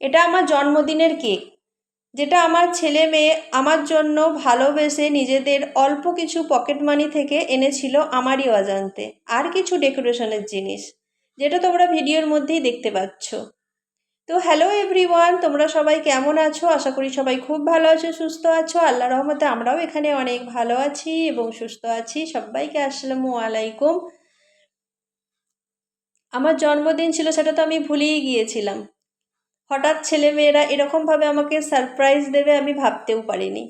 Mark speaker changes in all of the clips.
Speaker 1: এটা আমার জন্মদিনের কেক, যেটা আমার ছেলে মেয়ে আমার জন্য ভালোবেসে নিজেদের অল্প কিছু পকেট মানি থেকে এনেছিল আমারই অজান্তে, আর কিছু ডেকোরেশনের জিনিস, যেটা তোমরা ভিডিওর মধ্যেই দেখতে পাচ্ছ। তো হ্যালো এভরিওয়ান, তোমরা সবাই কেমন আছো? আশা করি সবাই খুব ভালো আছো, সুস্থ আছো। আল্লাহ রহমতে আমরাও এখানে অনেক ভালো আছি এবং সুস্থ আছি। সবাইকে আসসালামু আলাইকুম। আমার জন্মদিন ছিল, সেটা তো আমি ভুলেই গিয়েছিলাম। হঠাৎ ছেলে মেয়েরা এরকমভাবে আমাকে সারপ্রাইজ দেবে আমি ভাবতেও পারিনি।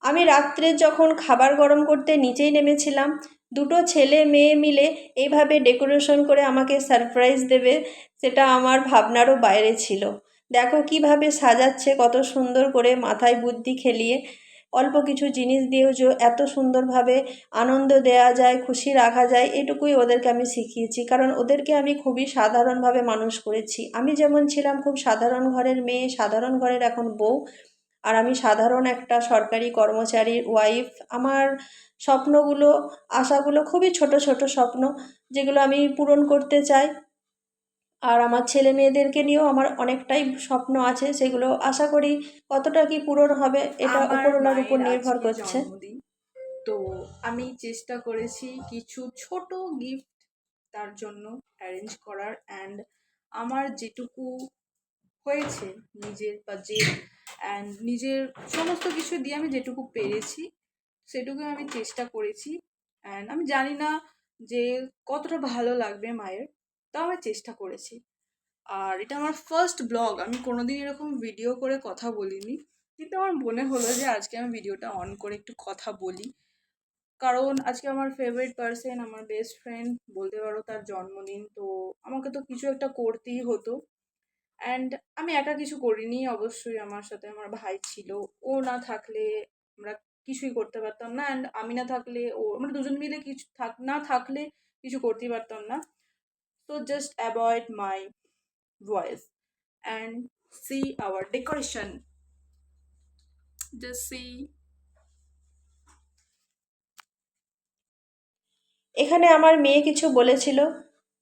Speaker 1: আমি রাত্রে যখন খাবার গরম করতে নিচেই নেমেছিলাম, দুটো ছেলে মেয়ে মিলে এইভাবে ডেকোরেশন করে আমাকে সারপ্রাইজ দেবে, সেটা আমার ভাবনারও বাইরে ছিল। দেখো কিভাবে সাজাচ্ছে, কত সুন্দর করে মাথায় বুদ্ধি খেলিয়ে অল্প কিছু জিনিস দিয়েও যে এত সুন্দরভাবে আনন্দ দেওয়া যায়, খুশি রাখা যায়, এটুকুই ওদেরকে আমি শিখিয়েছি। কারণ ওদেরকে আমি খুবই সাধারণভাবে মানুষ করেছি। আমি যেমন ছিলাম খুব সাধারণ ঘরের মেয়ে, সাধারণ ঘরের এখন বউ, আর আমি সাধারণ একটা সরকারি কর্মচারীর ওয়াইফ। আমার স্বপ্নগুলো, আশাগুলো খুবই ছোট ছোট স্বপ্ন, যেগুলো আমি পূরণ করতে চাই। আর আমার ছেলে মেয়েদেরকে নিয়েও আমার অনেকটাই স্বপ্ন আছে, সেগুলো আশা করি কতটা কি পূরণ হবে এটা
Speaker 2: আমার
Speaker 1: উপরওয়ালার উপর
Speaker 2: মায়ের
Speaker 1: নির্ভর
Speaker 2: আজকে
Speaker 1: করছে।
Speaker 2: জন্মদিন, তো আমি চেষ্টা করেছি কিছু ছোট গিফট তার জন্য অ্যারেঞ্জ করার। অ্যান্ড আমার যেটুকু হয়েছে নিজের বাজেট অ্যান্ড নিজের সমস্ত কিছু দিয়ে আমি যেটুকু পেরেছি সেটুকু আমি চেষ্টা করেছি। অ্যান্ড আমি জানি না যে কতটা ভালো লাগবে মায়ের, তাও আমি চেষ্টা করেছি। আর এটা আমার ফার্স্ট ব্লগ, আমি কোনোদিন এরকম ভিডিও করে কথা বলিনি, কিন্তু আমার মনে হলো যে আজকে আমি ভিডিওটা অন করে একটু কথা বলি। কারণ আজকে আমার ফেভারিট পার্সন, আমার বেস্ট ফ্রেন্ড বলতে পারো, তার জন্মদিন। তো আমাকে তো কিছু একটা করতেই হতো। অ্যান্ড আমি একা কিছু করিনি, অবশ্যই আমার সাথে আমার ভাই ছিল। ও না থাকলে আমরা কিছুই করতে পারতাম না, অ্যান্ড আমি না থাকলে আমরা দুজন মিলে কিছু না থাকলে কিছু করতেই পারতাম না। তো just avoid my voice and see our decoration. Just see.
Speaker 1: এখানে আমার মেয়ে কিছু বলেছিল,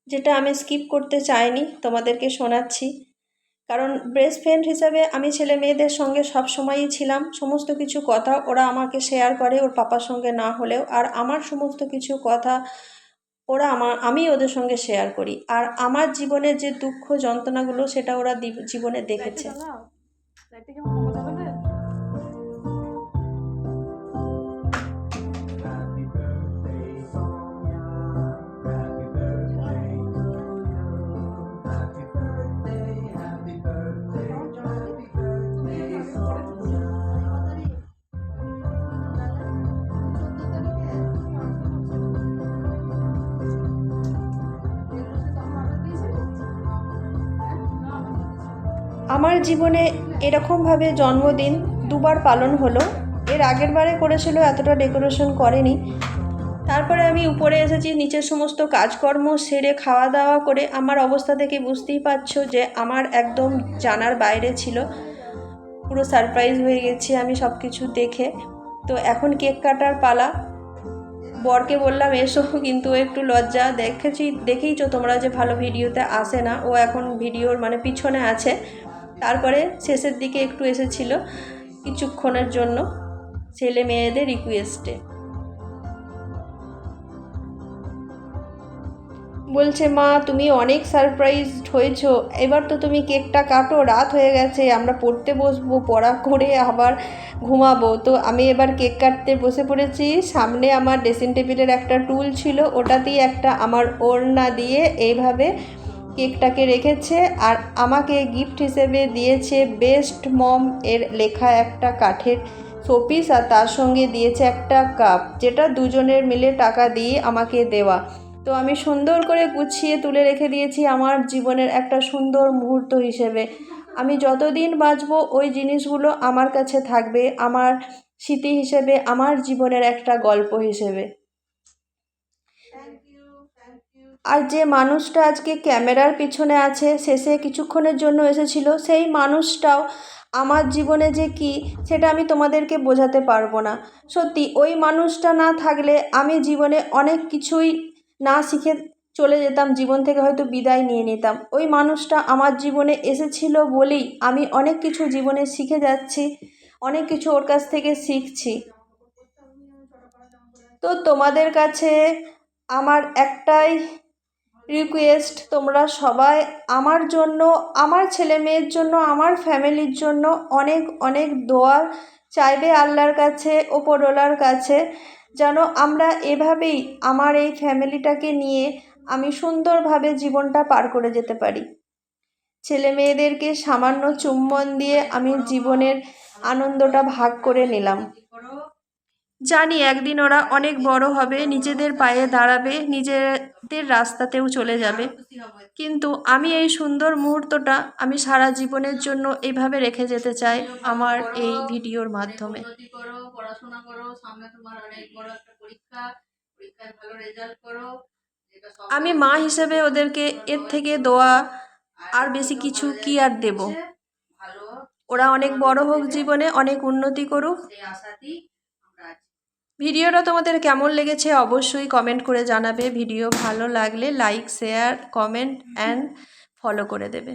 Speaker 1: যেটা আমি স্কিপ করতে চাইনি, তোমাদেরকে শোনাচ্ছি। কারণ বেস্ট ফ্রেন্ড হিসাবে আমি ছেলে মেয়েদের সঙ্গে সব সময়ই ছিলাম। সমস্ত কিছু কথা ওরা আমাকে শেয়ার করে, ওর পাপার সঙ্গে না হলেও। আর আমার সমস্ত কিছু কথা আমি ওদের সঙ্গে শেয়ার করি। আর আমার জীবনের যে দুঃখ যন্ত্রণাগুলো, সেটা ওরা জীবনে দেখেছে। আমার জীবনে এরকমভাবে জন্মদিন দুবার পালন হলো। এর আগের বারে করেছিল, এতটা ডেকোরেশন করেনি। তারপরে আমি উপরে এসেছি, নিচের সমস্ত কাজকর্ম সেরে খাওয়া দাওয়া করে আমার অবস্থা থেকে বুঝতেই পারছো যে আমার একদম জানার বাইরে ছিল। পুরো সারপ্রাইজ হয়ে গেছি আমি সব কিছু দেখে। তো এখন কেক কাটার পালা। বরকে বললাম এসো, কিন্তু ও একটু লজ্জা, দেখেইছো তোমরা যে ভালো ভিডিওতে আসে না। ও এখন ভিডিওর পিছনে আছে। তারপরে শেষের দিকে একটু এসেছিল কিছুক্ষণের জন্য, ছেলে মেয়েদের রিকোয়েস্টে। বলছে মা তুমি অনেক সারপ্রাইজড হয়েছো, এবার তো তুমি কেকটা কাটো, রাত হয়ে গেছে, আমরা পড়তে বসবো, পড়া করে আবার ঘুমাবো। তো আমি এবার কেক কাটতে বসে পড়েছি। সামনে আমার ড্রেসিং টেবিলের একটা টুল ছিল, ওটাতেই একটা আমার ওড়না দিয়ে এইভাবে কেকটাকে রেখেছে। আর আমাকে গিফট হিসেবে দিয়েছে বেস্ট মম এর লেখা একটা কাঠের শোপিস, আর তার সঙ্গে দিয়েছে একটা কাপ, যেটা দুজনের মিলে টাকা দিয়ে আমাকে দেওয়া। তো আমি সুন্দর করে গুছিয়ে তুলে রেখে দিয়েছি আমার জীবনের একটা সুন্দর মুহূর্ত হিসেবে। আমি যতদিন বাঁচবো ওই জিনিসগুলো আমার কাছে থাকবে, আমার স্মৃতি হিসেবে, আমার জীবনের একটা গল্প হিসেবে। আর যে মানুষটা আজকে ক্যামেরার পিছনে আছে, শেষে কিছুক্ষণের জন্য এসেছিল, সেই মানুষটাও আমার জীবনে যে কি, সেটা আমি তোমাদেরকে বোঝাতে পারবো না। সত্যি ওই মানুষটা না থাকলে আমি জীবনে অনেক কিছুই না শিখে চলে যেতাম, জীবন থেকে হয়তো বিদায় নিয়ে নিতাম। ওই মানুষটা আমার জীবনে এসেছিল বলেই আমি অনেক কিছু জীবনে শিখে যাচ্ছি, অনেক কিছু ওর কাছ থেকে শিখছি। তো তোমাদের কাছে আমার একটাই রিকোয়েস্ট, তোমরা সবাই আমার জন্য, আমার ছেলে মেয়ের জন্য, আমার ফ্যামিলির জন্য অনেক অনেক দোয়া চাইবে আল্লাহর কাছে, ওপরওয়ালার কাছে, যেন আমরা এভাবেই আমার এই ফ্যামিলিটাকে নিয়ে আমি সুন্দরভাবে জীবনটা পার করে যেতে পারি। ছেলে মেয়েদেরকে সামান্য চুম্বন দিয়ে আমি জীবনের আনন্দটা ভাগ করে নিলাম। জানি একদিন ওরা অনেক বড় হবে, নিজেদের পায়ে দাঁড়াবে, নিজেদের রাস্তাতেও চলে যাবে, কিন্তু আমি এই সুন্দর মুহূর্তটা আমি সারা জীবনের জন্য এইভাবে রেখে যেতে চাই আমার এই ভিডিওর মাধ্যমে।
Speaker 2: উন্নতি করো, পড়াশোনা করো, সামনে তোমার অনেক বড় একটা পরীক্ষা, পরীক্ষায় ভালো রেজাল্ট করো।
Speaker 1: আমি মা হিসেবে ওদেরকে এর থেকে দোয়া আর বেশি কিছু কি আর দেব। ওরা অনেক বড় হোক জীবনে, অনেক উন্নতি করুক। ভিডিওটা তোমাদের কেমন লেগেছে অবশ্যই কমেন্ট করে জানাবে। ভিডিও ভালো লাগলে like, share, comment and follow করে দেবে।